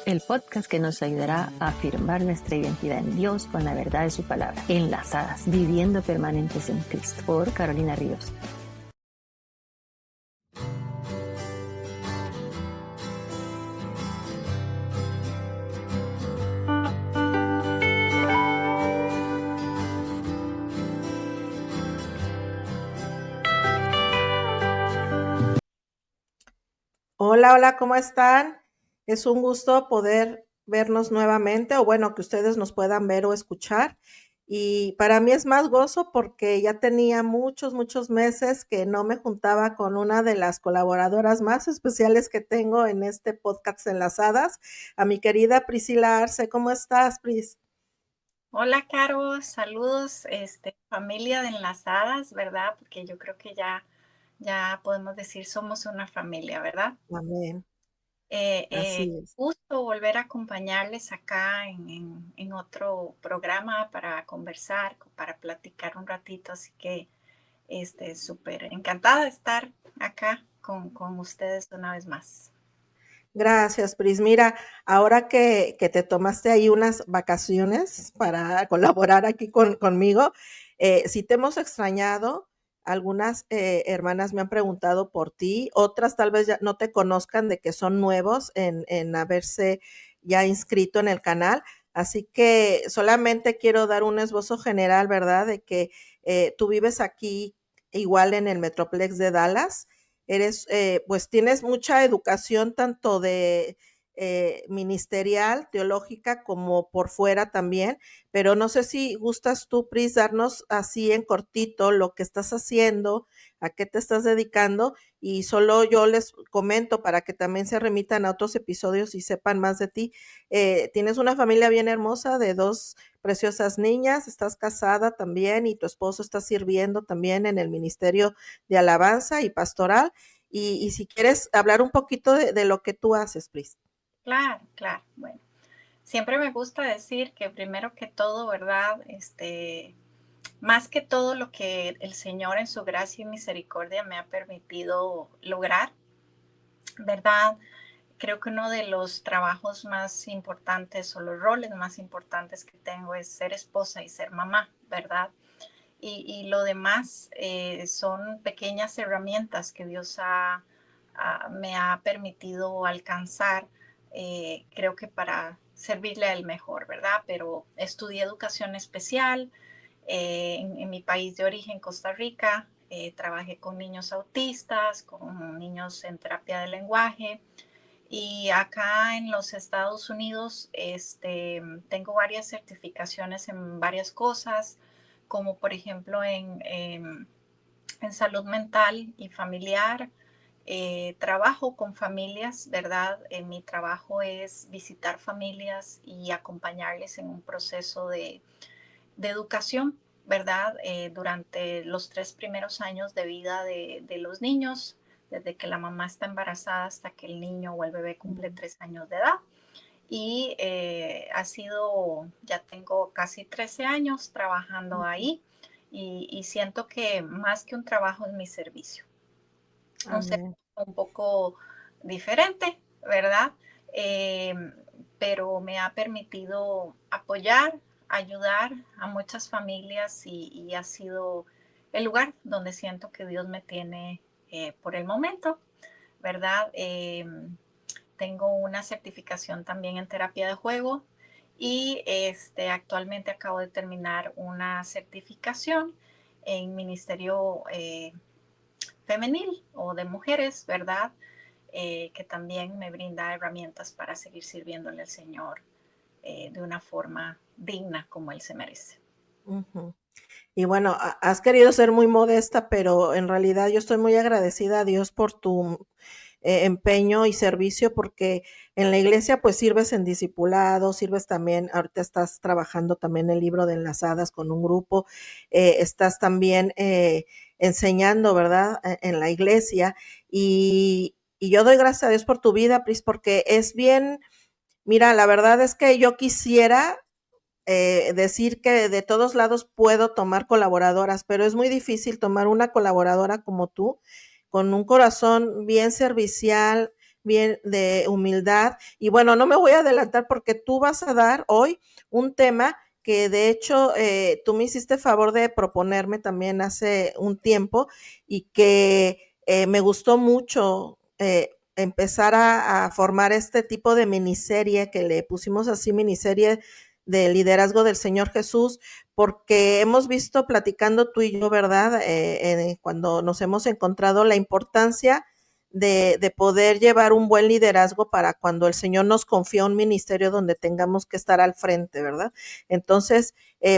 el podcast que nos ayudará a afirmar nuestra identidad en Dios con la verdad de su palabra. Enlazadas, viviendo permanentes en Cristo, por Carolina Ríos. Hola, hola, ¿cómo están? Es un gusto poder vernos nuevamente, o bueno, que ustedes nos puedan ver o escuchar. Y para mí es más gozo porque ya tenía muchos meses que no me juntaba con una de las colaboradoras más especiales que tengo en este podcast Enlazadas, a mi querida Priscila Arce. ¿Cómo estás, Pris? Hola, Caro, saludos, familia de Enlazadas, ¿verdad? Porque yo creo que ya podemos decir somos una familia, ¿verdad? Amén. Así es. Gusto volver a acompañarles acá en otro programa para conversar, para platicar un ratito, así que súper encantada de estar acá con ustedes una vez más. Gracias, Pris. Mira, ahora que te tomaste ahí unas vacaciones para colaborar aquí conmigo, sí te hemos extrañado. Algunas hermanas me han preguntado por ti, otras tal vez ya no te conozcan de que son nuevos en haberse ya inscrito en el canal. Así que solamente quiero dar un esbozo general, ¿verdad? De que tú vives aquí igual en el Metroplex de Dallas. Eres, pues tienes mucha educación tanto de ministerial, teológica, como por fuera también, pero no sé si gustas tú, Pris, darnos así en cortito lo que estás haciendo, a qué te estás dedicando, y solo yo les comento para que también se remitan a otros episodios y sepan más de ti. Tienes una familia bien hermosa de dos preciosas niñas, estás casada también y tu esposo está sirviendo también en el ministerio de alabanza y pastoral. Y si quieres hablar un poquito de lo que tú haces, Pris. Claro, claro, bueno. Siempre me gusta decir que primero que todo, ¿verdad? Más que todo lo que el Señor en su gracia y misericordia me ha permitido lograr, ¿verdad? Creo que uno de los trabajos más importantes o los roles más importantes que tengo es ser esposa y ser mamá, ¿verdad? Y lo demás son pequeñas herramientas que Dios me ha permitido alcanzar, creo que para servirle a Él mejor, ¿verdad? Pero estudié educación especial en mi país de origen, Costa Rica. Trabajé con niños autistas, con niños en terapia de lenguaje. Y acá en los Estados Unidos tengo varias certificaciones en varias cosas, como por ejemplo en salud mental y familiar. Trabajo con familias, ¿verdad? Mi trabajo es visitar familias y acompañarles en un proceso de educación, ¿verdad? Durante los 3 primeros años de vida de los niños, desde que la mamá está embarazada hasta que el niño o el bebé cumple 3 años de edad. Y ya tengo casi 13 años trabajando ahí y siento que más que un trabajo es mi servicio. Un Amén. servicio un poco diferente, ¿verdad? Eh, pero me ha permitido apoyar, ayudar a muchas familias y ha sido el lugar donde siento que Dios me tiene por el momento, ¿verdad? Tengo una certificación también en terapia de juego y actualmente acabo de terminar una certificación en ministerio femenil o de mujeres, ¿verdad? Que también me brinda herramientas para seguir sirviéndole al Señor de una forma digna como Él se merece. Ujú. Y bueno, has querido ser muy modesta, pero en realidad yo estoy muy agradecida a Dios por tu empeño y servicio, porque en la iglesia pues sirves en discipulado, sirves también, ahorita estás trabajando también el libro de Enlazadas con un grupo, estás también enseñando, ¿verdad? En la iglesia y yo doy gracias a Dios por tu vida, Pris, porque es bien, mira, la verdad es que yo quisiera decir que de todos lados puedo tomar colaboradoras, pero es muy difícil tomar una colaboradora como tú, con un corazón bien servicial, bien de humildad. Y bueno, no me voy a adelantar porque tú vas a dar hoy un tema que de hecho tú me hiciste favor de proponerme también hace un tiempo y que me gustó mucho empezar a formar este tipo de miniserie que le pusimos así, miniserie de liderazgo del Señor Jesús, porque hemos visto platicando tú y yo, ¿verdad? Cuando nos hemos encontrado la importancia de poder llevar un buen liderazgo para cuando el Señor nos confía un ministerio donde tengamos que estar al frente, ¿verdad? Entonces,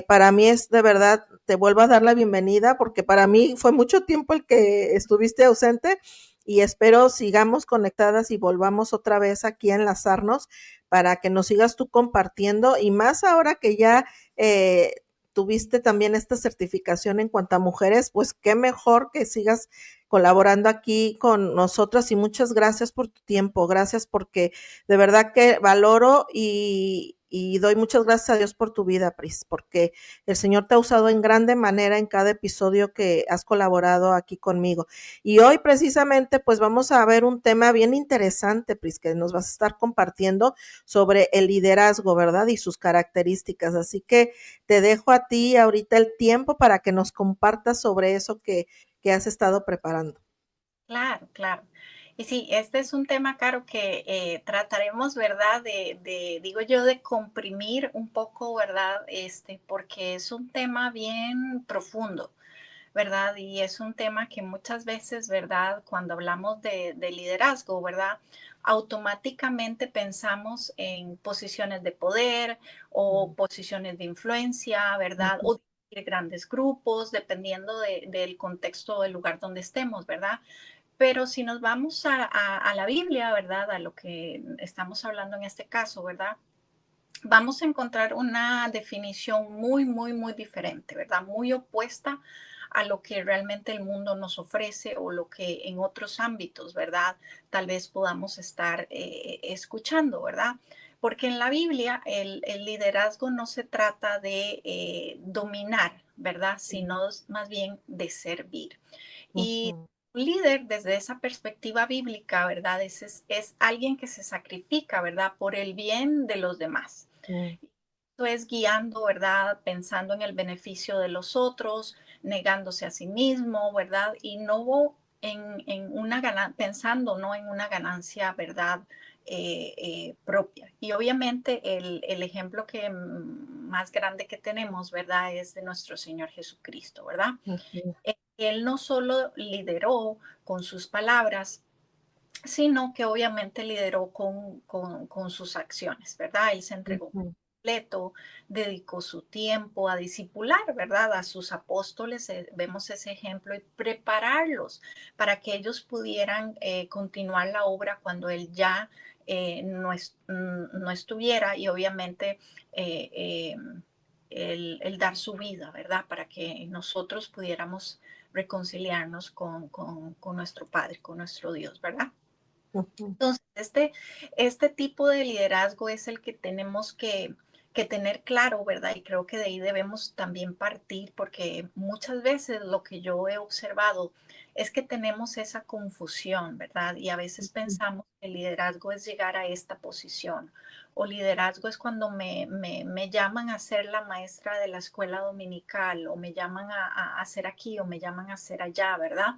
para mí es de verdad, te vuelvo a dar la bienvenida porque para mí fue mucho tiempo el que estuviste ausente y espero sigamos conectadas y volvamos otra vez aquí a enlazarnos para que nos sigas tú compartiendo y más ahora que ya tuviste también esta certificación en cuanto a mujeres, pues qué mejor que sigas colaborando aquí con nosotras y muchas gracias por tu tiempo, gracias porque de verdad que valoro y doy muchas gracias a Dios por tu vida, Pris, porque el Señor te ha usado en grande manera en cada episodio que has colaborado aquí conmigo. Y hoy precisamente pues vamos a ver un tema bien interesante, Pris, que nos vas a estar compartiendo sobre el liderazgo, ¿verdad? Y sus características. Así que te dejo a ti ahorita el tiempo para que nos compartas sobre eso que has estado preparando. Claro, claro. Y sí, este es un tema, Caro, que trataremos, ¿verdad? Digo yo, de comprimir un poco, ¿verdad? Porque es un tema bien profundo, ¿verdad? Y es un tema que muchas veces, ¿verdad? Cuando hablamos de liderazgo, ¿verdad? Automáticamente pensamos en posiciones de poder o posiciones de influencia, ¿verdad? Ujú, O de grandes grupos, dependiendo del contexto del lugar donde estemos, ¿verdad? Pero si nos vamos a la Biblia, ¿verdad? A lo que estamos hablando en este caso, ¿verdad? Vamos a encontrar una definición muy, muy, muy diferente, ¿verdad? Muy opuesta a lo que realmente el mundo nos ofrece o lo que en otros ámbitos, ¿verdad? Tal vez podamos estar escuchando, ¿verdad? Porque en la Biblia el liderazgo no se trata de dominar, ¿verdad? Sino más bien de servir. Y ujú, un líder desde esa perspectiva bíblica, ¿verdad? Es alguien que se sacrifica, ¿verdad? Por el bien de los demás. ujú, Esto es guiando, ¿verdad? Pensando en el beneficio de los otros, negándose a sí mismo, ¿verdad? Y no en una ganancia, pensando no en una ganancia, ¿verdad? Propia. Y obviamente el ejemplo que más grande que tenemos, ¿verdad? Es de nuestro Señor Jesucristo, ¿verdad? ujú, Él no solo lideró con sus palabras, sino que obviamente lideró con sus acciones, ¿verdad? Él se entregó ujú, completo, dedicó su tiempo a discipular, ¿verdad? A sus apóstoles, vemos ese ejemplo, y prepararlos para que ellos pudieran continuar la obra cuando él ya no estuviera y obviamente eh, eh, el dar su vida, ¿verdad? Para que nosotros pudiéramos reconciliarnos con nuestro Padre, con nuestro Dios, ¿verdad? ujú, Entonces, este tipo de liderazgo es el que tenemos que tener claro, ¿verdad? Y creo que de ahí debemos también partir, porque muchas veces lo que yo he observado es que tenemos esa confusión, ¿verdad? Y a veces pensamos que el liderazgo es llegar a esta posición, o liderazgo es cuando me llaman a ser la maestra de la escuela dominical, o me llaman a hacer aquí, o me llaman a hacer allá, ¿verdad?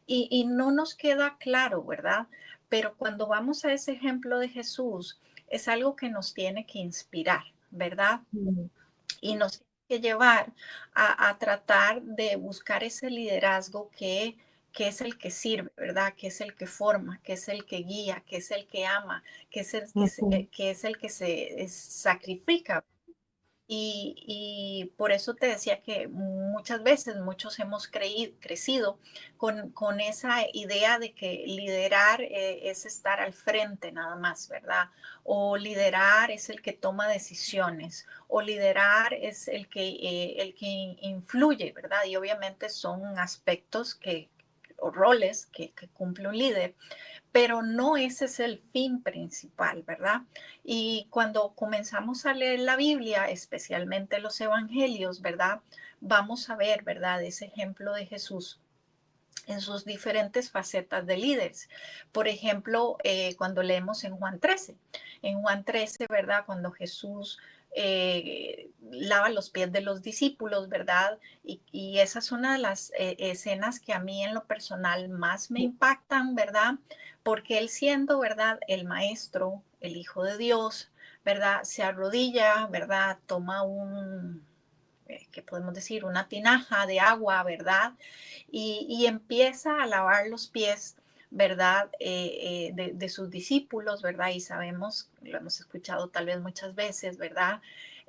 Y no nos queda claro, ¿verdad? Pero cuando vamos a ese ejemplo de Jesús, es algo que nos tiene que inspirar, ¿verdad? ujú, Y nos tiene que llevar a tratar de buscar ese liderazgo que es el que sirve, ¿verdad? Que es el que forma, que es el que guía, que es el que ama, que es el ujú. que, es el que se sacrifica, y por eso te decía que muchas veces muchos hemos crecido con esa idea de que liderar es estar al frente nada más, ¿verdad? O liderar es el que toma decisiones, o liderar es el que influye, ¿verdad? Y obviamente son aspectos o roles que cumple un líder, pero no ese es el fin principal, ¿verdad? Y cuando comenzamos a leer la Biblia, especialmente los evangelios, ¿verdad? Vamos a ver, ¿verdad? Ese ejemplo de Jesús en sus diferentes facetas de líderes. Por ejemplo, cuando leemos en Juan 13, ¿verdad? Cuando Jesús lava los pies de los discípulos, ¿verdad? Y esa es una de las escenas que a mí en lo personal más me impactan, ¿verdad? Porque él siendo, ¿verdad? El maestro, el Hijo de Dios, ¿verdad? Se arrodilla, ¿verdad? Toma ¿qué podemos decir? Una tinaja de agua, ¿verdad? Y empieza a lavar los pies, ¿verdad? De sus discípulos, ¿verdad? Y sabemos, lo hemos escuchado tal vez muchas veces, ¿verdad?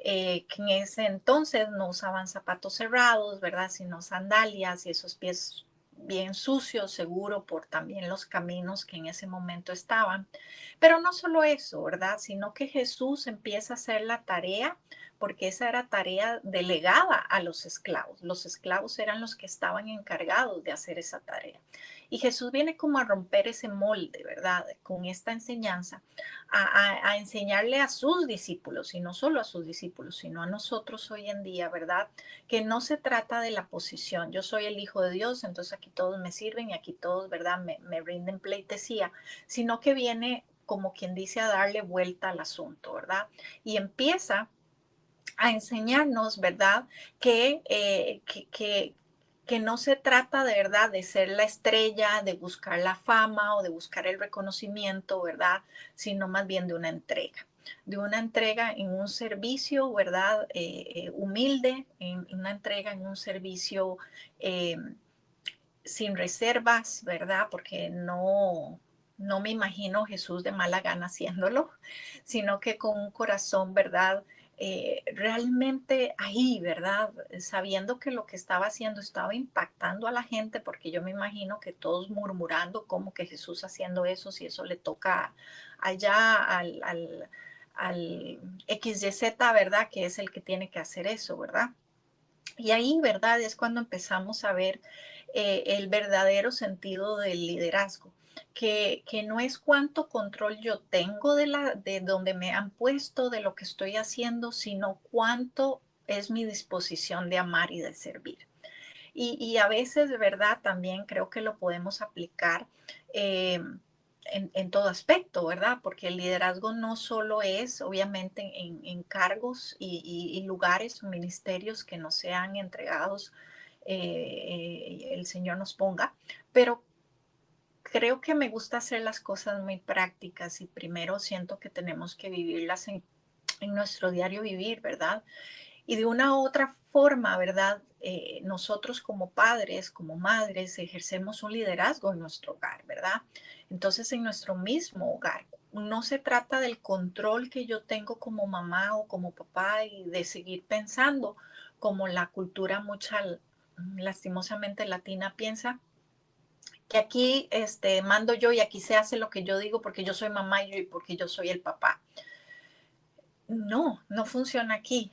Que en ese entonces no usaban zapatos cerrados, ¿verdad? Sino sandalias y esos pies bien sucios, seguro por también los caminos que en ese momento estaban. Pero no solo eso, ¿verdad? Sino que Jesús empieza a hacer la tarea porque esa era tarea delegada a los esclavos. Los esclavos eran los que estaban encargados de hacer esa tarea. Y Jesús viene como a romper ese molde, ¿verdad? Con esta enseñanza, a enseñarle a sus discípulos, y no solo a sus discípulos, sino a nosotros hoy en día, ¿verdad? Que no se trata de la posición. Yo soy el Hijo de Dios, entonces aquí todos me sirven y aquí todos, ¿verdad? Me rinden pleitesía, sino que viene como quien dice a darle vuelta al asunto, ¿verdad? Y empieza a enseñarnos, ¿verdad? Que no se trata de verdad de ser la estrella, de buscar la fama o de buscar el reconocimiento, ¿verdad? Sino más bien de una entrega en un servicio, ¿verdad? Humilde, en una entrega en un servicio eh, sin reservas, ¿verdad? Porque no me imagino Jesús de mala gana haciéndolo, sino que con un corazón, ¿verdad? Realmente ahí, ¿verdad? Sabiendo que lo que estaba haciendo estaba impactando a la gente, porque yo me imagino que todos murmurando como que Jesús haciendo eso, si eso le toca allá al XYZ, ¿verdad? Que es el que tiene que hacer eso, ¿verdad? Y ahí, ¿verdad? Es cuando empezamos a ver el verdadero sentido del liderazgo, que no es cuánto control yo tengo de donde me han puesto, de lo que estoy haciendo, sino cuánto es mi disposición de amar y de servir. Y a veces, de verdad, también creo que lo podemos aplicar eh, en todo aspecto, ¿verdad? Porque el liderazgo no solo es, obviamente, en cargos y lugares o ministerios que nos sean entregados, el Señor nos ponga, pero creo que me gusta hacer las cosas muy prácticas y primero siento que tenemos que vivirlas en nuestro diario vivir, ¿verdad? Y de una u otra forma, ¿verdad? Nosotros como padres, como madres, ejercemos un liderazgo en nuestro hogar, ¿verdad? Entonces, en nuestro mismo hogar. No se trata del control que yo tengo como mamá o como papá y de seguir pensando como la cultura mucha, lastimosamente latina piensa, que aquí mando yo y aquí se hace lo que yo digo porque yo soy mamá y porque yo soy el papá. No, no funciona aquí.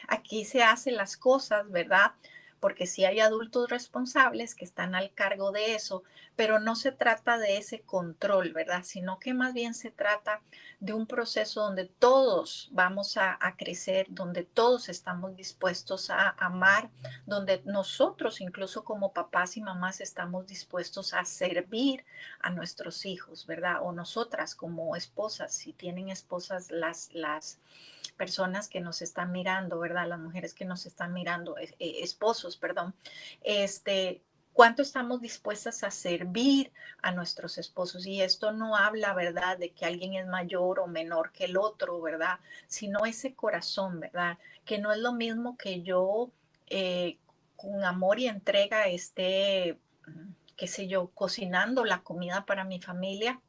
Aquí se hacen las cosas, ¿verdad? Porque sí hay adultos responsables que están al cargo de eso, pero no se trata de ese control, ¿verdad? Sino que más bien se trata de un proceso donde todos vamos a crecer, donde todos estamos dispuestos a amar, donde nosotros, incluso como papás y mamás, estamos dispuestos a servir a nuestros hijos, ¿verdad? O nosotras como esposas, si tienen esposas, las personas que nos están mirando, ¿verdad? Las mujeres que nos están mirando, esposos, perdón, cuánto estamos dispuestas a servir a nuestros esposos. Y esto no habla, ¿verdad?, de que alguien es mayor o menor que el otro, ¿verdad? Sino ese corazón, ¿verdad? Que no es lo mismo que yo con amor y entrega esté, qué sé yo, cocinando la comida para mi familia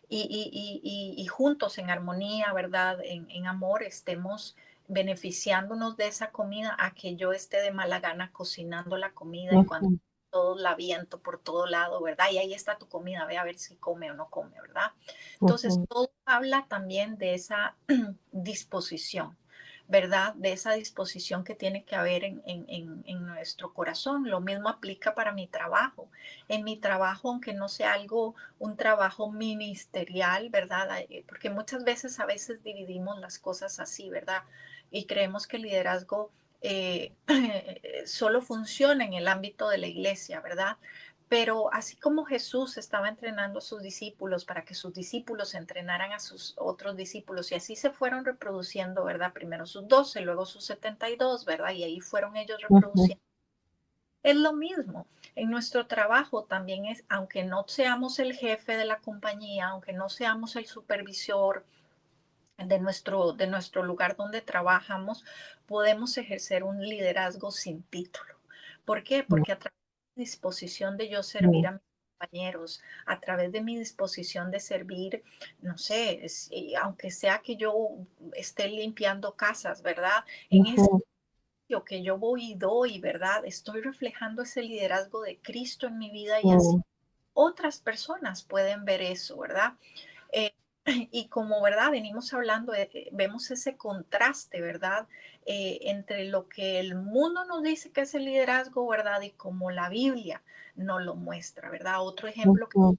y juntos en armonía, ¿verdad? En amor estemos beneficiándonos de esa comida a que yo esté de mala gana cocinando la comida y cuando Ujú, todo la viento por todo lado, ¿verdad? Y ahí está tu comida, ve a ver si come o no come, ¿verdad? Entonces, ujú, todo habla también de esa disposición, ¿verdad? De esa disposición que tiene que haber en nuestro corazón. Lo mismo aplica para mi trabajo. En mi trabajo, aunque no sea algo un trabajo ministerial, ¿verdad? Porque muchas veces, a veces dividimos las cosas así, ¿verdad? Y creemos que el liderazgo solo funciona en el ámbito de la iglesia, ¿verdad? Pero así como Jesús estaba entrenando a sus discípulos para que sus discípulos entrenaran a sus otros discípulos y así se fueron reproduciendo, ¿verdad? Primero sus 12, luego sus 72, ¿verdad? Y ahí fueron ellos Ujú. reproduciendo. Es lo mismo. En nuestro trabajo también es, aunque no seamos el jefe de la compañía, aunque no seamos el supervisor de nuestro lugar donde trabajamos, podemos ejercer un liderazgo sin título. ¿Por qué? Mm, Porque a través de mi disposición de yo servir mm, a mis compañeros, a través de mi disposición de servir, no sé, aunque sea que yo esté limpiando casas, ¿verdad? En ese ujú. sitio que yo voy y doy, ¿verdad? Estoy reflejando ese liderazgo de Cristo en mi vida y así Mm, otras personas pueden ver eso, ¿verdad? Eh, y como, ¿verdad? Venimos hablando, vemos ese contraste, ¿verdad? Entre lo que el mundo nos dice que es el liderazgo, ¿verdad? Y como la Biblia nos lo muestra, ¿verdad? Otro ejemplo que ujú.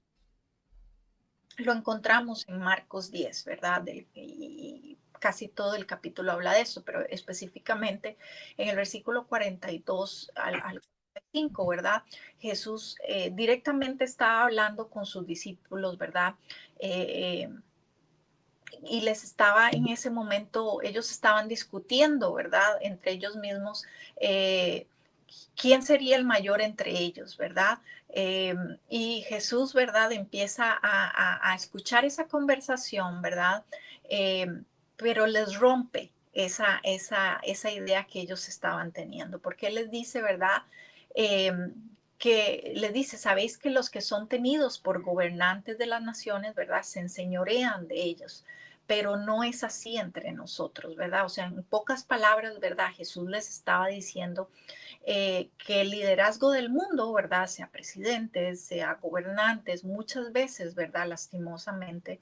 lo encontramos en Marcos 10, ¿verdad? Y casi todo el capítulo habla de eso, pero específicamente en el versículo 42 al 45, ¿verdad? Jesús directamente está hablando con sus discípulos, ¿verdad? Eh, y les estaba en ese momento, ellos estaban discutiendo, ¿verdad? Entre ellos mismos, eh, quién sería el mayor entre ellos, ¿verdad? Y Jesús, ¿verdad? Empieza a escuchar esa conversación, ¿verdad? Eh, pero les rompe esa idea que ellos estaban teniendo, porque Él les dice, ¿verdad? Eh, que les dice, sabéis que los que son tenidos por gobernantes de las naciones, ¿verdad? Se enseñorean de ellos, pero no es así entre nosotros, ¿verdad? O sea, en pocas palabras, ¿verdad? Jesús les estaba diciendo que el liderazgo del mundo, ¿verdad? Sea presidentes, sea gobernantes, muchas veces, ¿verdad? Lastimosamente,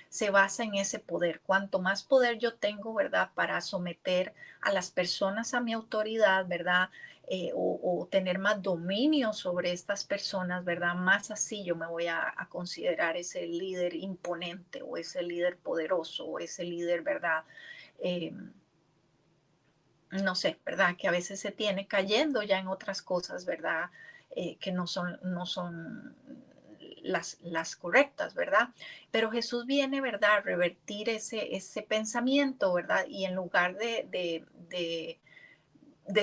se basa en ese poder. Cuanto más poder yo tengo, ¿verdad? Para someter a las personas a mi autoridad, ¿verdad? O tener más dominio sobre estas personas, ¿verdad? Más así yo me voy a considerar ese líder imponente o ese líder poderoso o ese líder, ¿verdad? Eh, no sé, ¿verdad? Que a veces se tiene cayendo ya en otras cosas, ¿verdad? Que no son las correctas, ¿verdad? Pero Jesús viene, ¿verdad? A revertir ese pensamiento, ¿verdad? Y en lugar de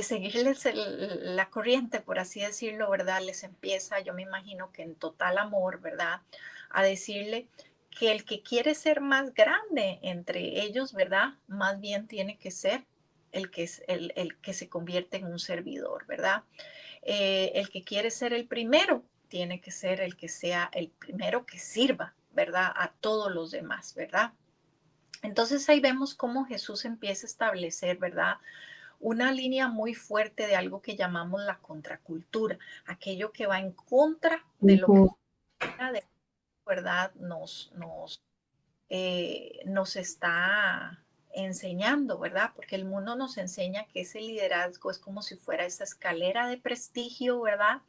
seguirles la corriente, por así decirlo, ¿verdad? Les empieza, yo me imagino que en total amor, ¿verdad? A decirle que el que quiere ser más grande entre ellos, ¿verdad? Más bien tiene que ser el que se convierte en un servidor, ¿verdad? El que quiere ser el primero tiene que ser el que sea el primero que sirva, ¿verdad? A todos los demás, ¿verdad? Entonces ahí vemos cómo Jesús empieza a establecer, ¿verdad? Una línea muy fuerte de algo que llamamos la contracultura, aquello que va en contra de lo que Ujú. la de verdad nos está enseñando, ¿verdad? Porque el mundo nos enseña que ese liderazgo es como si fuera esa escalera de prestigio, ¿verdad?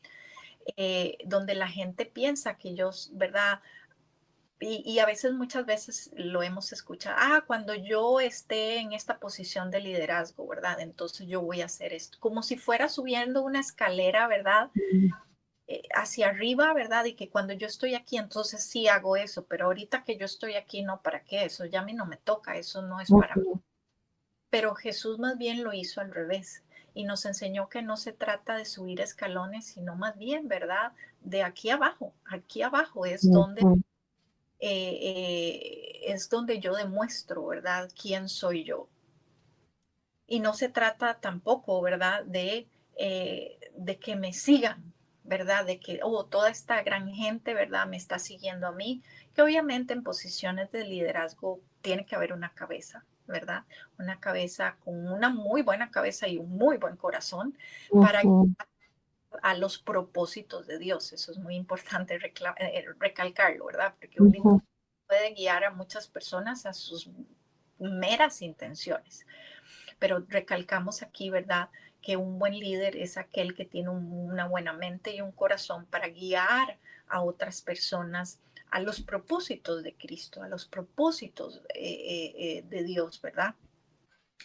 Donde la gente piensa que ellos, ¿verdad? Y a veces, muchas veces lo hemos escuchado, cuando yo esté en esta posición de liderazgo, ¿verdad? Entonces yo voy a hacer esto, como si fuera subiendo una escalera, ¿verdad? Hacia arriba, ¿verdad? Y que cuando yo estoy aquí, entonces sí hago eso, pero ahorita que yo estoy aquí, no, ¿para qué? Eso ya a mí no me toca, eso no es para mí. Ujú. Pero Jesús más bien lo hizo al revés y nos enseñó que no se trata de subir escalones, sino más bien, ¿verdad? De aquí abajo Ujú. es donde yo demuestro, ¿verdad? ¿Quién soy yo? Y no se trata tampoco, ¿verdad? De que me sigan, ¿verdad? De que, toda esta gran gente, ¿verdad? Me está siguiendo a mí, que obviamente en posiciones de liderazgo tiene que haber una cabeza, ¿verdad? Una cabeza con una muy buena cabeza y un muy buen corazón para Ujú. a los propósitos de Dios. Eso es muy importante recalcarlo, ¿verdad? Porque un líder Ujú. puede guiar a muchas personas a sus meras intenciones. Pero recalcamos aquí, ¿verdad? Que un buen líder es aquel que tiene una buena mente y un corazón para guiar a otras personas a los propósitos de Cristo, a los propósitos de Dios, ¿verdad?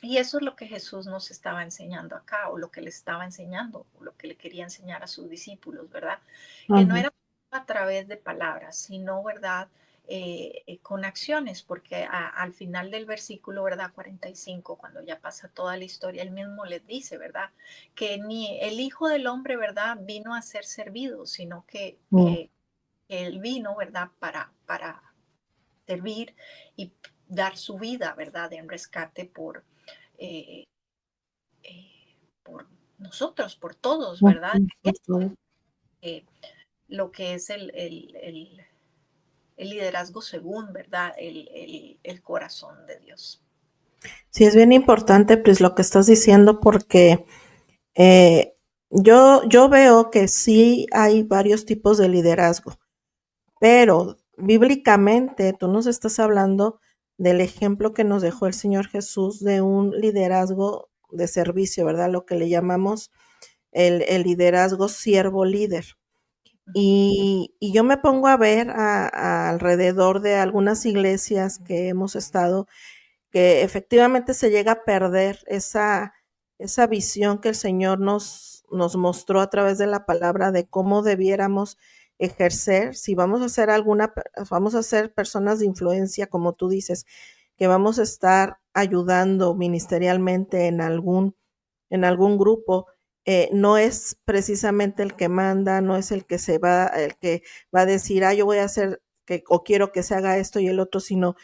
Y eso es lo que Jesús nos estaba enseñando acá, o lo que le estaba enseñando, o lo que le quería enseñar a sus discípulos, ¿verdad? Que no Ujú. era a través de palabras, sino, ¿verdad? Con acciones, porque al final del versículo, ¿verdad? 45, cuando ya pasa toda la historia, él mismo les dice, ¿verdad? Que ni el Hijo del Hombre, ¿verdad? Vino a ser servido, sino Mm. que él vino, ¿verdad? Para servir y dar su vida, ¿verdad? En rescate eh, por nosotros, por todos, ¿verdad? Ujú, por todo. Eh, lo que es el liderazgo según, ¿verdad? El corazón de Dios. Sí, es bien importante, pues, lo que estás diciendo, porque eh, yo veo que sí hay varios tipos de liderazgo, pero bíblicamente tú nos estás hablando del ejemplo que nos dejó el Señor Jesús de un liderazgo de servicio, ¿verdad? Lo que le llamamos el liderazgo siervo líder. Y yo me pongo a ver alrededor de algunas iglesias que hemos estado, que efectivamente se llega a perder esa visión que el Señor nos mostró a través de la palabra de cómo debiéramos ejercer, si vamos a ser vamos a ser personas de influencia, como tú dices, que vamos a estar ayudando ministerialmente en algún grupo, no es precisamente el que manda, no es el que va a decir, yo voy a hacer o quiero que se haga esto y el otro, sino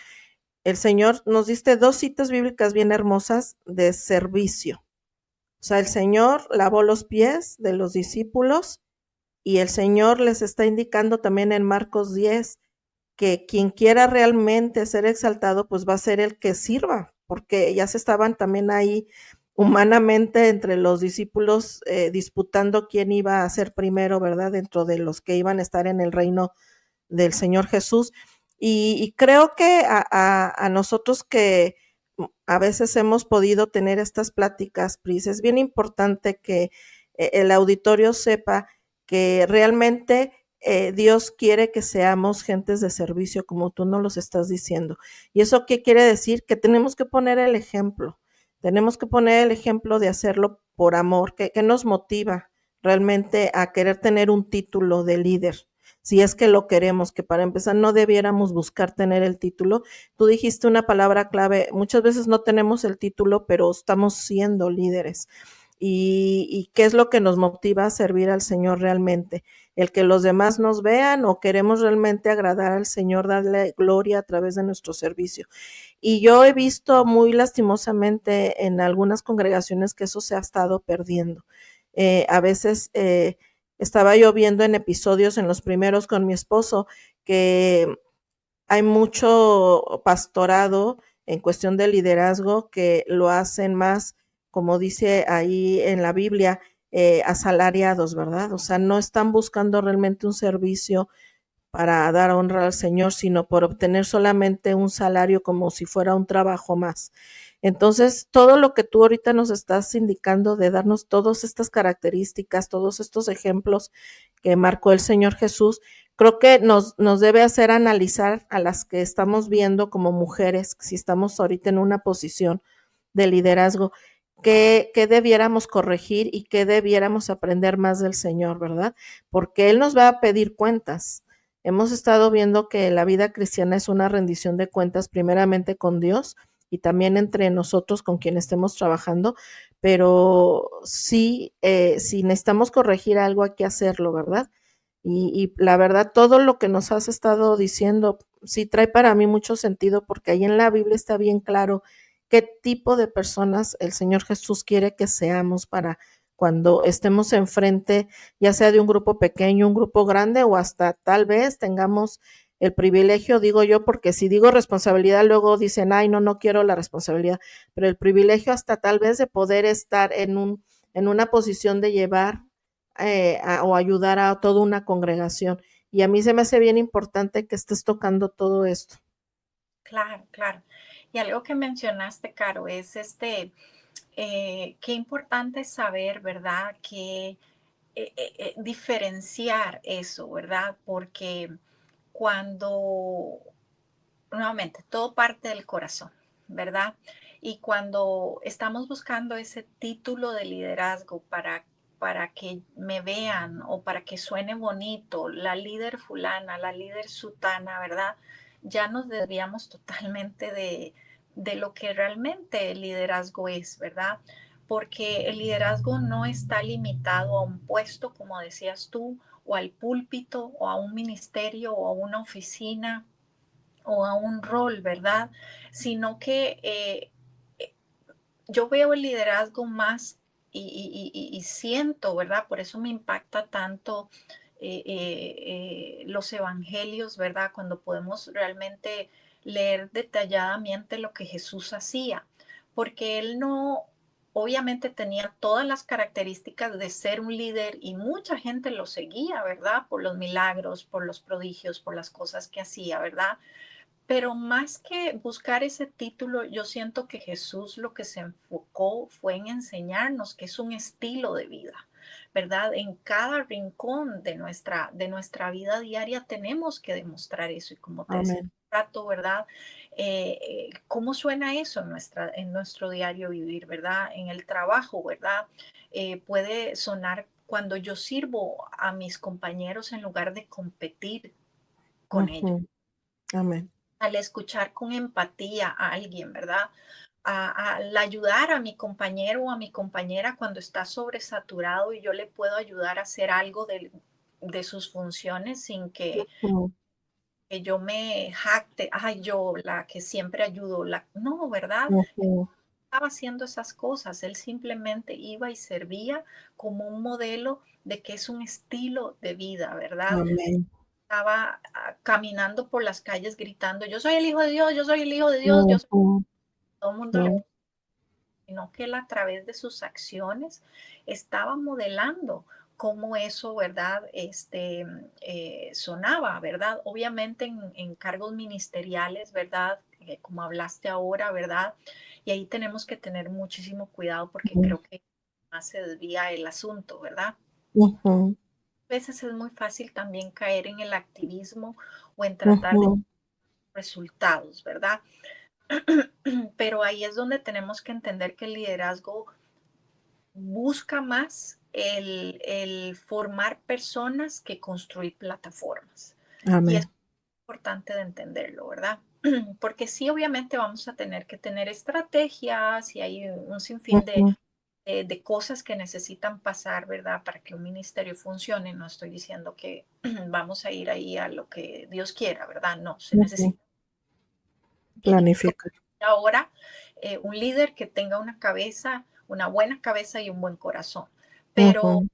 el Señor nos diste dos citas bíblicas bien hermosas de servicio. O sea, el Señor lavó los pies de los discípulos y el Señor les está indicando también en Marcos 10 que quien quiera realmente ser exaltado, pues va a ser el que sirva, porque ya se estaban también ahí humanamente entre los discípulos disputando quién iba a ser primero, ¿verdad? Dentro de los que iban a estar en el reino del Señor Jesús. Y creo que a nosotros que a veces hemos podido tener estas pláticas, Pris, es bien importante que el auditorio sepa que realmente Dios quiere que seamos gentes de servicio, como tú nos los estás diciendo. ¿Y eso qué quiere decir? Que tenemos que poner el ejemplo. Tenemos que poner el ejemplo de hacerlo por amor, que nos motiva realmente a querer tener un título de líder, si es que lo queremos, que para empezar no debiéramos buscar tener el título. Tú dijiste una palabra clave, muchas veces no tenemos el título, pero estamos siendo líderes. ¿Y qué es lo que nos motiva a servir al Señor realmente? ¿El que los demás nos vean o queremos realmente agradar al Señor, darle gloria a través de nuestro servicio? Y yo he visto muy lastimosamente en algunas congregaciones que eso se ha estado perdiendo. A veces estaba yo viendo en episodios, en los primeros con mi esposo, que hay mucho pastorado en cuestión de liderazgo que lo hacen más, como dice ahí en la Biblia, asalariados, ¿verdad? O sea, no están buscando realmente un servicio para dar honra al Señor, sino por obtener solamente un salario como si fuera un trabajo más. Entonces, todo lo que tú ahorita nos estás indicando de darnos todas estas características, todos estos ejemplos que marcó el Señor Jesús, creo que nos debe hacer analizar a las que estamos viendo como mujeres, si estamos ahorita en una posición de liderazgo, qué debiéramos corregir y qué debiéramos aprender más del Señor, ¿verdad? Porque Él nos va a pedir cuentas. Hemos estado viendo que la vida cristiana es una rendición de cuentas primeramente con Dios y también entre nosotros con quien estemos trabajando, pero sí, si necesitamos corregir algo hay que hacerlo, ¿verdad? Y la verdad, todo lo que nos has estado diciendo sí trae para mí mucho sentido porque ahí en la Biblia está bien claro qué tipo de personas el Señor Jesús quiere que seamos para cuando estemos enfrente, ya sea de un grupo pequeño, un grupo grande o hasta tal vez tengamos el privilegio, digo yo, porque si digo responsabilidad, luego dicen, ay, no, no quiero la responsabilidad, pero el privilegio hasta tal vez de poder estar en una posición de llevar o ayudar a toda una congregación. Y a mí se me hace bien importante que estés tocando todo esto. Claro, claro. Y algo que mencionaste, Caro, es qué importante es saber, ¿verdad? Que diferenciar eso, ¿verdad? Porque cuando, nuevamente, todo parte del corazón, ¿verdad? Y cuando estamos buscando ese título de liderazgo para que me vean o para que suene bonito, la líder fulana, la líder sutana, ¿verdad? Ya nos desviamos totalmente de lo que realmente el liderazgo es, ¿verdad? Porque el liderazgo no está limitado a un puesto, como decías tú, o al púlpito, o a un ministerio, o a una oficina, o a un rol, ¿verdad? Sino que yo veo el liderazgo más y siento, ¿verdad? Por eso me impacta tanto los evangelios, ¿verdad? Cuando podemos realmente leer detalladamente lo que Jesús hacía, porque él no, obviamente tenía todas las características de ser un líder y mucha gente lo seguía, ¿verdad? Por los milagros, por los prodigios, por las cosas que hacía, ¿verdad? Pero más que buscar ese título, yo siento que Jesús lo que se enfocó fue en enseñarnos que es un estilo de vida, ¿verdad? En cada rincón de nuestra vida diaria tenemos que demostrar eso. Y como te decía Amén. un rato, ¿verdad? ¿Cómo suena eso en nuestro diario vivir, ¿verdad? En el trabajo, ¿verdad? Puede sonar cuando yo sirvo a mis compañeros en lugar de competir con ellos, Ujú. Amén. al escuchar con empatía a alguien, ¿verdad? Al ayudar a mi compañero o a mi compañera cuando está sobresaturado y yo le puedo ayudar a hacer algo de sus funciones sin Ujú. que yo me jacte, ay, yo la que siempre ayudo, no, ¿verdad? Ujú. Estaba haciendo esas cosas, él simplemente iba y servía como un modelo de que es un estilo de vida, ¿verdad? Amén. Estaba caminando por las calles gritando, yo soy el hijo de Dios, yo soy el hijo de Dios, yo soy... Ujú. Todo el mundo le... Sí. Sino que él a través de sus acciones estaba modelando cómo eso, ¿verdad? Sonaba, ¿verdad? Obviamente en cargos ministeriales, ¿verdad? Como hablaste ahora, ¿verdad? Y ahí tenemos que tener muchísimo cuidado porque Ujú. creo que más se desvía el asunto, ¿verdad? Ujú. A veces es muy fácil también caer en el activismo o en tratar de Ujú. resultados, ¿verdad? Pero ahí es donde tenemos que entender que el liderazgo busca más el formar personas que construir plataformas. Y es Amén. importante de entenderlo, ¿verdad? Porque sí, obviamente vamos a tener que tener estrategias y hay un sinfín Ujú. de cosas que necesitan pasar, ¿verdad? Para que un ministerio funcione. No estoy diciendo que vamos a ir ahí a lo que Dios quiera, ¿verdad? No, se Ujú. necesita Planificar. ahora un líder que tenga una cabeza, una buena cabeza y un buen corazón. Pero Ujú.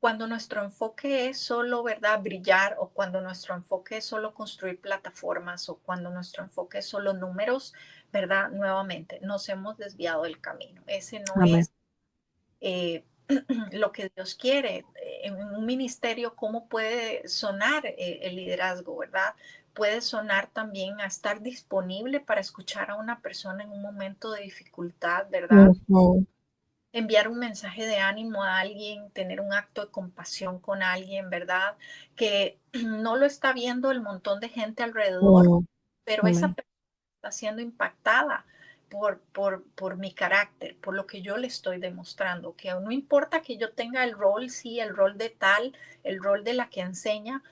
cuando nuestro enfoque es solo, ¿verdad?, brillar, o cuando nuestro enfoque es solo construir plataformas, o cuando nuestro enfoque es solo números, ¿verdad? Nuevamente, nos hemos desviado del camino. Ese no Amén. es eh, lo que Dios quiere. En un ministerio, ¿cómo puede sonar el liderazgo, verdad? Puede sonar también a estar disponible para escuchar a una persona en un momento de dificultad, ¿verdad? Ujú. Enviar un mensaje de ánimo a alguien, tener un acto de compasión con alguien, ¿verdad? Que no lo está viendo el montón de gente alrededor, Mm. pero esa Amén. persona está siendo impactada por mi carácter, por lo que yo le estoy demostrando, que no importa que yo tenga el rol, sí, el rol de tal, el rol de la que enseña,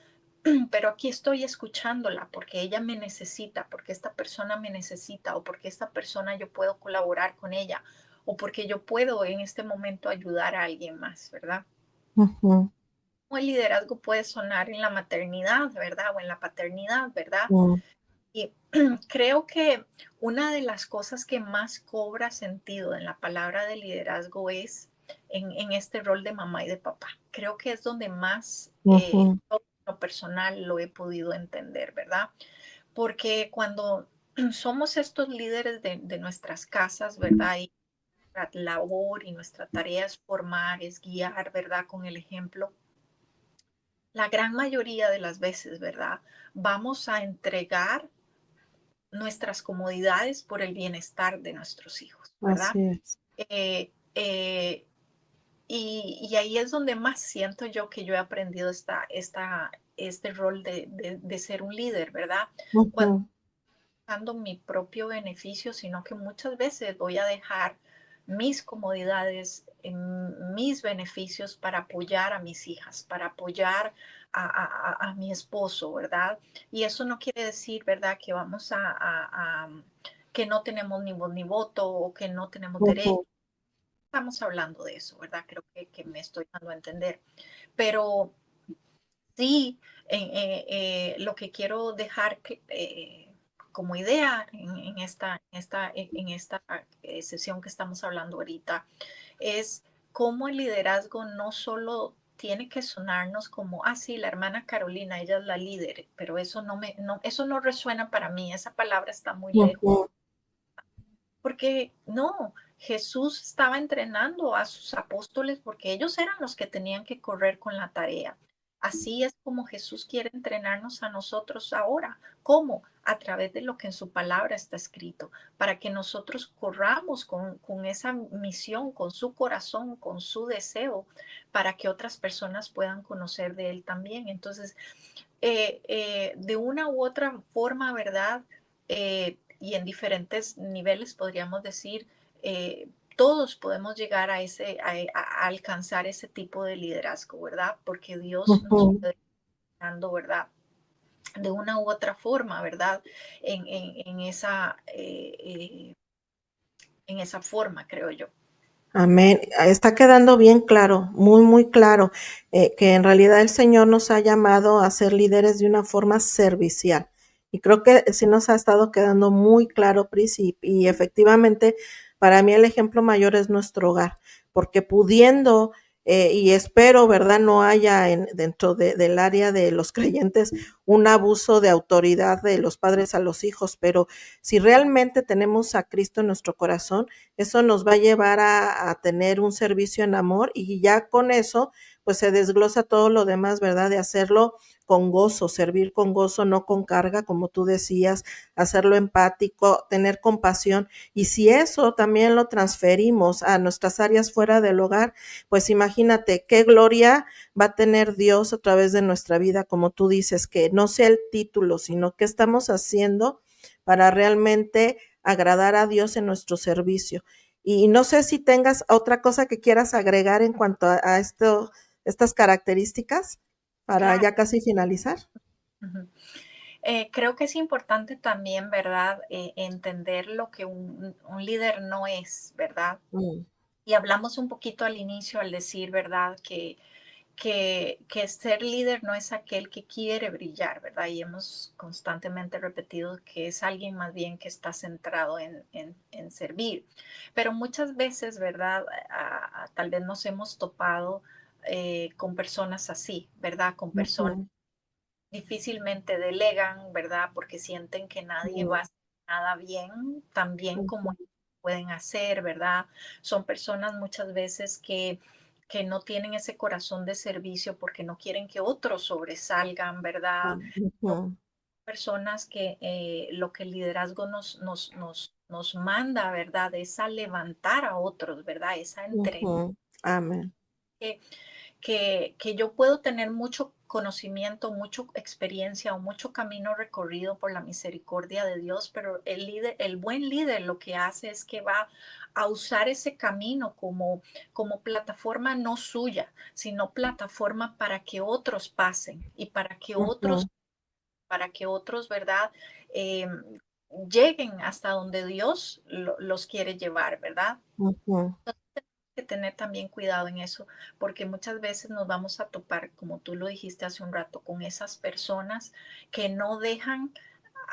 pero aquí estoy escuchándola porque ella me necesita, porque esta persona me necesita o porque esta persona yo puedo colaborar con ella o porque yo puedo en este momento ayudar a alguien más, ¿verdad? Ujú. Como el liderazgo puede sonar en la maternidad, ¿verdad? O en la paternidad, ¿verdad? Mm. Y creo que una de las cosas que más cobra sentido en la palabra de liderazgo es en este rol de mamá y de papá. Creo que es donde más Ujú. yo, en lo personal lo he podido entender, ¿verdad? Porque cuando somos estos líderes de nuestras casas, ¿verdad? Y nuestra labor y nuestra tarea es formar, es guiar, ¿verdad? Con el ejemplo. La gran mayoría de las veces, ¿verdad? Vamos a entregar nuestras comodidades por el bienestar de nuestros hijos, ¿verdad? Así es. Eh, eh, y ahí es donde más siento yo que yo he aprendido este rol de ser un líder, ¿verdad? Cuando Ujú. buscando mi propio beneficio, sino que muchas veces voy a dejar mis comodidades, mis beneficios para apoyar a mis hijas, para apoyar a mi esposo, ¿verdad? Y eso no quiere decir, ¿verdad?, que vamos que no tenemos ni voz ni voto o que no tenemos derecho. Ujú, Estamos hablando de eso, ¿verdad? Creo que me estoy dando a entender. Pero sí, lo que quiero dejar como idea en esta sesión que estamos hablando ahorita es cómo el liderazgo no solo tiene que sonarnos como, ah, sí, la hermana Carolina, ella es la líder, pero eso no resuena para mí, esa palabra está muy lejos, ujú, porque no, Jesús estaba entrenando a sus apóstoles porque ellos eran los que tenían que correr con la tarea. Así es como Jesús quiere entrenarnos a nosotros ahora. ¿Cómo? A través de lo que en su palabra está escrito, para que nosotros corramos con esa misión, con su corazón, con su deseo, para que otras personas puedan conocer de Él también. Entonces, de una u otra forma, ¿verdad? Y en diferentes niveles, podríamos decir, todos podemos llegar a alcanzar ese tipo de liderazgo, ¿verdad? Porque Dios nos ujú. puede dando, ¿verdad? De una u otra forma, ¿verdad? En esa forma, creo yo. Amén. Está quedando bien claro, muy, muy claro, que en realidad el Señor nos ha llamado a ser líderes de una forma servicial. Y creo que sí nos ha estado quedando muy claro, Pris, y efectivamente para mí el ejemplo mayor es nuestro hogar, porque pudiendo, y espero, ¿verdad?, no haya dentro del área de los creyentes un abuso de autoridad de los padres a los hijos, pero si realmente tenemos a Cristo en nuestro corazón, eso nos va a llevar a tener un servicio en amor y ya con eso, pues se desglosa todo lo demás, ¿verdad? De hacerlo con gozo, servir con gozo, no con carga, como tú decías, hacerlo empático, tener compasión. Y si eso también lo transferimos a nuestras áreas fuera del hogar, pues imagínate qué gloria va a tener Dios a través de nuestra vida, como tú dices, que no sea el título, sino qué estamos haciendo para realmente agradar a Dios en nuestro servicio. Y no sé si tengas otra cosa que quieras agregar en cuanto a estas características para Claro. ya casi finalizar. Ujú. Creo que es importante también, ¿verdad? Entender lo que un líder no es, ¿verdad? Mm, Y hablamos un poquito al inicio al decir, ¿verdad? Que ser líder no es aquel que quiere brillar, ¿verdad? Y hemos constantemente repetido que es alguien más bien que está centrado en servir. Pero muchas veces, ¿verdad? Tal vez nos hemos topado con personas así, ¿verdad? Con personas ujú, difícilmente delegan, ¿verdad? Porque sienten que nadie va a mm, hacer nada bien, tan bien como ujú, ellos pueden hacer, ¿verdad? Son personas muchas veces que no tienen ese corazón de servicio porque no quieren que otros sobresalgan, ¿verdad? ujú, Personas que lo que el liderazgo nos manda, ¿verdad? Es a levantar a otros, ¿verdad? Es a entrenar. ujú. Amén. Que yo puedo tener mucho conocimiento, mucha experiencia o mucho camino recorrido por la misericordia de Dios, pero el buen líder lo que hace es que va a usar ese camino como plataforma no suya, sino plataforma para que otros pasen y Ujú, para que otros, ¿verdad? Eh, lleguen hasta donde Dios los quiere llevar, ¿verdad? ujú, Que tener también cuidado en eso, porque muchas veces nos vamos a topar, como tú lo dijiste hace un rato, con esas personas que no dejan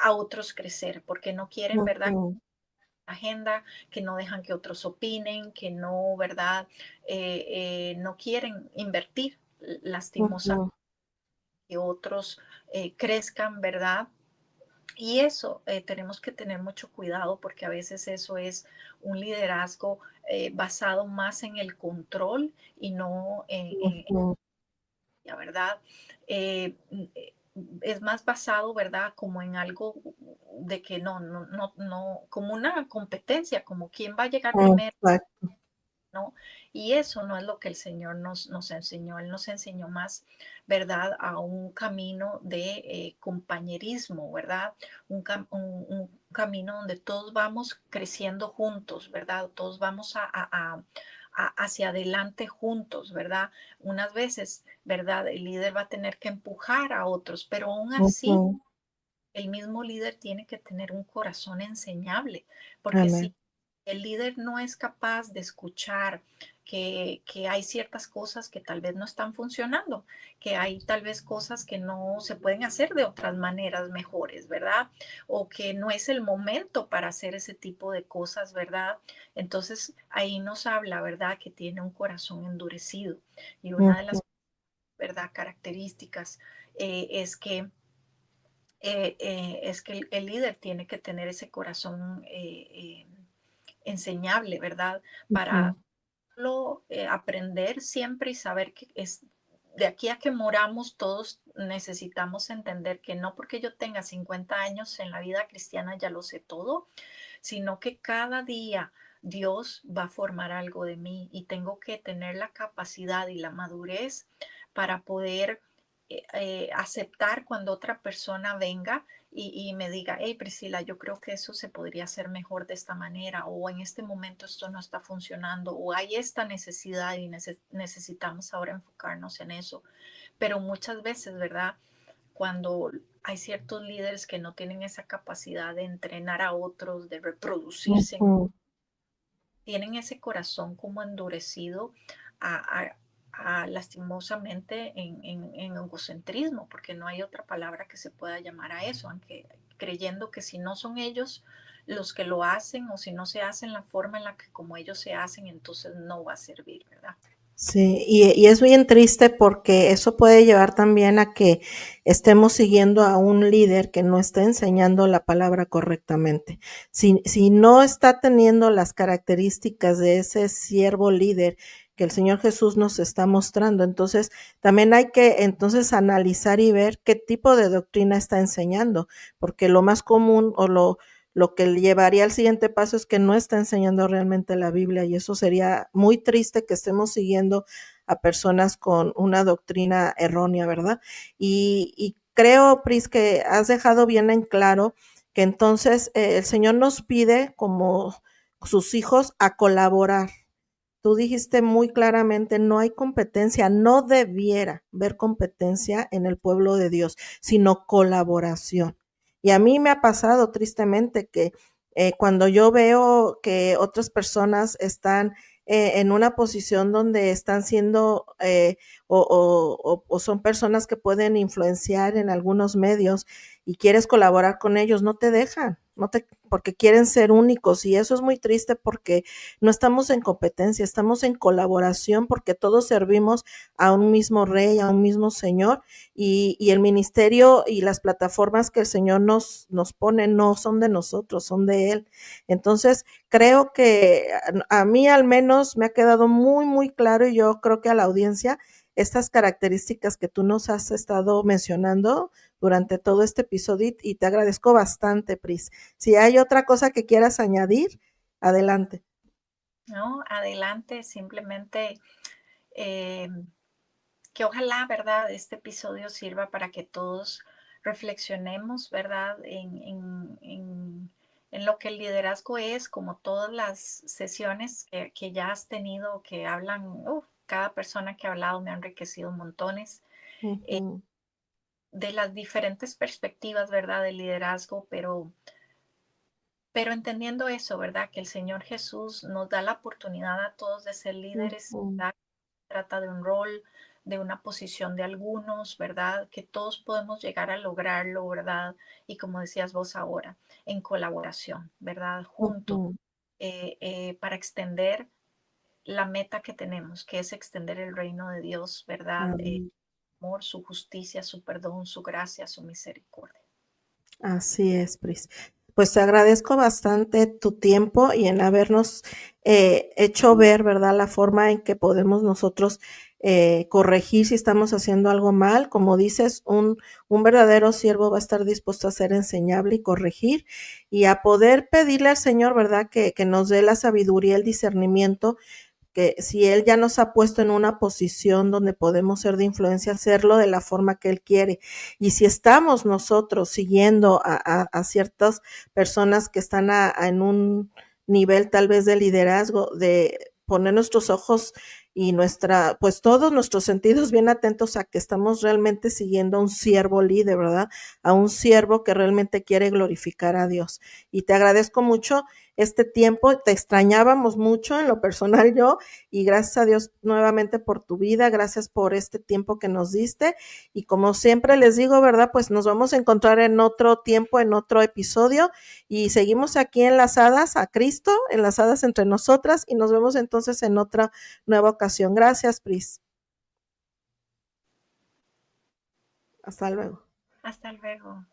a otros crecer, porque no quieren, ¿verdad? ujú, Agenda, que no dejan que otros opinen, que no, ¿verdad? No quieren invertir lastimosamente ujú, que otros crezcan, ¿verdad? Y eso tenemos que tener mucho cuidado porque a veces eso es un liderazgo basado más en el control y no en ujú, la verdad. Eh, es más basado, ¿verdad? Como en algo de que no, como una competencia, como quién va a llegar primero, exacto. ¿no? Y eso no es lo que el Señor nos enseñó. Él nos enseñó más, ¿verdad?, a un camino de compañerismo, ¿verdad? Un camino donde todos vamos creciendo juntos, ¿verdad? Todos vamos hacia adelante juntos, ¿verdad? Unas veces, ¿verdad? El líder va a tener que empujar a otros, pero aún así Ujú. el mismo líder tiene que tener un corazón enseñable, porque si Amén. el líder no es capaz de escuchar que hay ciertas cosas que tal vez no están funcionando, que hay tal vez cosas que no se pueden hacer de otras maneras mejores, ¿verdad? O que no es el momento para hacer ese tipo de cosas, ¿verdad? Entonces ahí nos habla, ¿verdad? Que tiene un corazón endurecido. Y una de Ujú. las, ¿verdad?, características es que el líder tiene que tener ese corazón enseñable, ¿verdad? Para Ujú. aprender siempre y saber que es de aquí a que moramos todos necesitamos entender que no porque yo tenga 50 años en la vida cristiana ya lo sé todo, sino que cada día Dios va a formar algo de mí y tengo que tener la capacidad y la madurez para poder aceptar cuando otra persona venga y me diga, hey Priscila, yo creo que eso se podría hacer mejor de esta manera, o en este momento esto no está funcionando, o hay esta necesidad y necesitamos ahora enfocarnos en eso. Pero muchas veces, ¿verdad? Cuando hay ciertos líderes que no tienen esa capacidad de entrenar a otros, de reproducirse, Ujú. tienen ese corazón como endurecido a, lastimosamente en egocentrismo, porque no hay otra palabra que se pueda llamar a eso, aunque creyendo que si no son ellos los que lo hacen o si no se hacen la forma en la que como ellos se hacen, entonces no va a servir, ¿verdad? Sí, y es bien triste porque eso puede llevar también a que estemos siguiendo a un líder que no está enseñando la palabra correctamente. Si no está teniendo las características de ese siervo líder que el Señor Jesús nos está mostrando, entonces también hay que entonces analizar y ver qué tipo de doctrina está enseñando, porque lo más común o lo que llevaría al siguiente paso es que no está enseñando realmente la Biblia y eso sería muy triste que estemos siguiendo a personas con una doctrina errónea, ¿verdad? Y creo, Pris, que has dejado bien en claro que entonces el Señor nos pide como sus hijos a colaborar. Tú dijiste muy claramente, no hay competencia, no debiera haber competencia en el pueblo de Dios, sino colaboración. Y a mí me ha pasado tristemente que cuando yo veo que otras personas están en una posición donde están siendo o son personas que pueden influenciar en algunos medios y quieres colaborar con ellos, no te dejan, no te, porque quieren ser únicos y eso es muy triste porque no estamos en competencia, estamos en colaboración porque todos servimos a un mismo rey, a un mismo Señor y el ministerio y las plataformas que el Señor nos pone no son de nosotros, son de Él. Entonces, creo que a mí al menos me ha quedado muy, muy claro y yo creo que a la audiencia estas características que tú nos has estado mencionando durante todo este episodio y te agradezco bastante, Pris. Si hay otra cosa que quieras añadir, adelante. ¿No? Adelante, simplemente eh, que ojalá, ¿verdad?, este episodio sirva para que todos reflexionemos, ¿verdad?, en lo que el liderazgo es, como todas las sesiones que ya has tenido, que hablan, cada persona que ha hablado me ha enriquecido montones, eh, Ujú. de las diferentes perspectivas, ¿verdad?, del liderazgo, pero entendiendo eso, ¿verdad?, que el Señor Jesús nos da la oportunidad a todos de ser líderes, Ujú. ¿verdad? Trata de un rol, de una posición de algunos, ¿verdad? Que todos podemos llegar a lograrlo, ¿verdad? Y como decías vos ahora, en colaboración, ¿verdad? Juntos, Ujú. para extender la meta que tenemos, que es extender el reino de Dios, ¿verdad? Amén. Amor, su justicia, su perdón, su gracia, su misericordia. Así es, Pris. Pues te agradezco bastante tu tiempo y en habernos hecho ver, ¿verdad?, la forma en que podemos nosotros corregir si estamos haciendo algo mal. Como dices, un verdadero siervo va a estar dispuesto a ser enseñable y corregir y a poder pedirle al Señor, ¿verdad?, que nos dé la sabiduría, el discernimiento que si Él ya nos ha puesto en una posición donde podemos ser de influencia, hacerlo de la forma que Él quiere. Y si estamos nosotros siguiendo a ciertas personas que están en un nivel tal vez de liderazgo, de poner nuestros ojos y pues todos nuestros sentidos bien atentos a que estamos realmente siguiendo a un siervo líder, ¿verdad? A un siervo que realmente quiere glorificar a Dios. Y te agradezco mucho este tiempo, te extrañábamos mucho en lo personal yo, y gracias a Dios nuevamente por tu vida, gracias por este tiempo que nos diste, y como siempre les digo, ¿verdad? Pues nos vamos a encontrar en otro tiempo, en otro episodio, y seguimos aquí enlazadas a Cristo, enlazadas entre nosotras, y nos vemos entonces en otra nueva ocasión. Gracias, Pris. Hasta luego. Hasta luego.